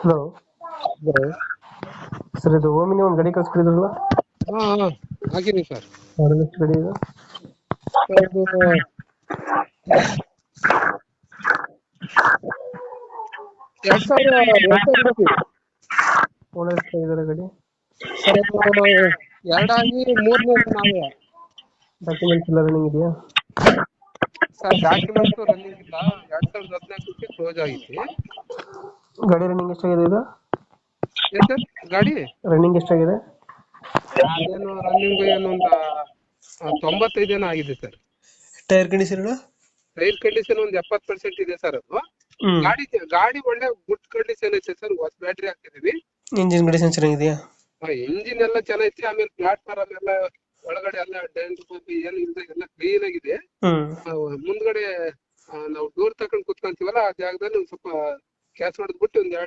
Hello hello. Sir, ಇದು Omni ಒಂದು ಗಾಡಿ ಕಳ್ಸ್ಕೊಡಿದ್ರಲ್ಲ, ಹಾ ಹಾಗೇನಿ ಸರ್. ಮಾಡಲ್ ಎಷ್ಟು ಗಾಡಿ ಇದು? ಅದು 2000 ಓನರ್ ಎಷ್ಟಾಗಿದ್ದಾರೆ ಗಾಡಿ? ಸರ್. ಅದು ಎರಡಾಗಿ ಮೂರನೇ ನಾವೇ ಡಾಕ್ಯುಮೆಂಟ್ಸ್ ಎಲ್ಲ ರನ್ನಿಂಗ್ ಇದೆಯಾ? ಸರ್. ಡಾಕ್ಯುಮೆಂಟ್ಸ್ ರನ್ನಿಂಗ್ ಇಲ್ಲ. 2014ಕ್ಕೆ ಕ್ಲೋಸ್ ಆಗೈತಿ. ಗಾಡಿ ರನ್ನಿಂಗ್ ಎಷ್ಟಾಗಿದೆ ಇದು? ಏನ್ ಸರ್ ಗಾಡಿ? ರನ್ನಿಂಗ್ ಎಷ್ಟಾಗಿದೆ? ಏನು ರನ್ನಿಂಗ್ ಏನೊಂದು 95 ಏನೋ ಆಗಿದೆ sir. Tyre condition? Tyre condition ಒಂದು 70% ಇದೆ ಸರ್. ಅದು ಗಾಡಿ ಒಳ್ಳೆ ಗುಡ್ ಕಂಡೀಷನ್ ಐತೆ ಸರ್. ಹೊಸ ಬ್ಯಾಟ್ರಿ ಹಾಕಿದೀವಿ. ಇಂಜಿನ್ ಕಂಡೀಷನ್ ಚೆನ್ನಾಗಿದೆಯಾ? ಇಂಜಿನ್ ಎಲ್ಲ ಚೆನ್ನಾಗೈತಿ. ಆಮೇಲೆ ಪ್ಲಾಟ್ಫಾರ್ಮ್ ಎಲ್ಲ ಒಳಗಡೆ ಎಲ್ಲ ಡೆಂಟ್ ಏನು ಇಲ್ಲದೆ ಎಲ್ಲ ಕ್ಲೀನ್ ಆಗಿದೆ. ಮುಂದ್ಗಡೆ ನಾವು ಡೋರ್ ತಕೊಂಡ್ ಕುತ್ಕೊಂತೀವಲ್ಲ, ಆ ಜಾಗದಲ್ಲಿ ಒಂದ್ ಸ್ವಲ್ಪ ಕ್ಯಾಸ್ ಹೊಡೆದ್ಬಿಟ್ಟು ಒಂದ್